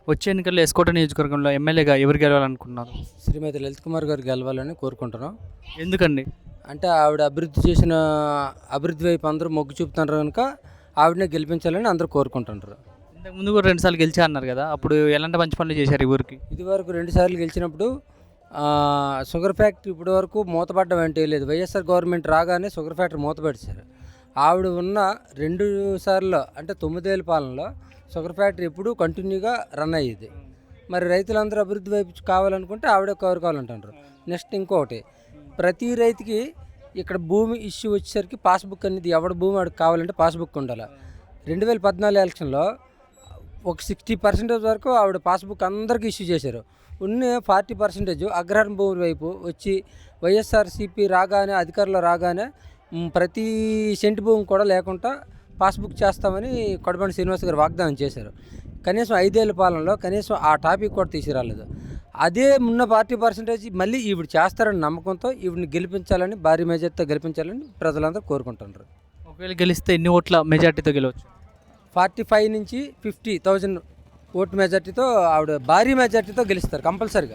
వచ్చే ఎన్నికల్లో ఎస్కోట నియోజకవర్గంలో ఎమ్మెల్యేగా ఎవరు గెలవాలనుకున్నారు? శ్రీమతి లలిత్ కుమార్ గారు గెలవాలని కోరుకుంటున్నాం. ఎందుకండి? అంటే ఆవిడ అభివృద్ధి చేసిన అభివృద్ధి వైపు అందరూ మొగ్గు చూపుతున్నారు కనుక ఆవిడనే గెలిపించాలని అందరూ కోరుకుంటుంటారు. ఇంతకు ముందు కూడా 2 సార్లు గెలిచా అన్నారు కదా, అప్పుడు ఎలాంటి మంచి పనులు చేశారు ఈ ఊరికి? ఇదివరకు 2 సార్లు గెలిచినప్పుడు షుగర్ ఫ్యాక్టరీ ఇప్పటి వరకు మూతపడ్డం అంటే లేదు. వైఎస్ఆర్ గవర్నమెంట్ రాగానే షుగర్ ఫ్యాక్టరీ మూతపడిచారు. ఆవిడ ఉన్న 2 సార్లు అంటే 9 ఏళ్ళ పాలనలో షుగర్ ఫ్యాక్టరీ ఎప్పుడూ కంటిన్యూగా రన్ అయ్యేది. మరి రైతులందరూ అభివృద్ధి వైపు కావాలనుకుంటే ఆవిడే కోరుకోవాలంటారు. నెక్స్ట్ ఇంకొకటి, ప్రతి రైతుకి ఇక్కడ భూమి ఇష్యూ వచ్చేసరికి పాస్బుక్ అనేది ఎవరి భూమి వాడికి కావాలంటే పాస్బుక్ ఉండాలి. 2014 ఎలక్షన్లో ఒక 60% వరకు ఆవిడ పాస్బుక్ అందరికీ ఇష్యూ చేశారు. ఉన్న 40% అగ్రహారం భూమి వైపు వచ్చి వైఎస్ఆర్సీపీ రాగానే అధికారంలో రాగానే ప్రతి సెంటు భూమి కూడా లేకుండా పాస్బుక్ చేస్తామని కొడబండి శ్రీనివాస్ గారు వాగ్దానం చేశారు. కనీసం 5 ఏళ్ళ పాలనలో కనీసం ఆ టాపిక్ కూడా తీసుకురాలేదు. అదే ఉన్న 40% మళ్ళీ ఈవిడ చేస్తారని నమ్మకంతో ఈవిడిని గెలిపించాలని, భారీ మెజార్టీతో గెలిపించాలని ప్రజలందరూ కోరుకుంటున్నారు. ఒకవేళ గెలిస్తే ఎన్ని ఓట్ల మెజార్టీతో గెలవచ్చు? 45 నుంచి 50,000 ఓటు మెజార్టీతో ఆవిడ భారీ మెజార్టీతో గెలుస్తారు కంపల్సరిగా.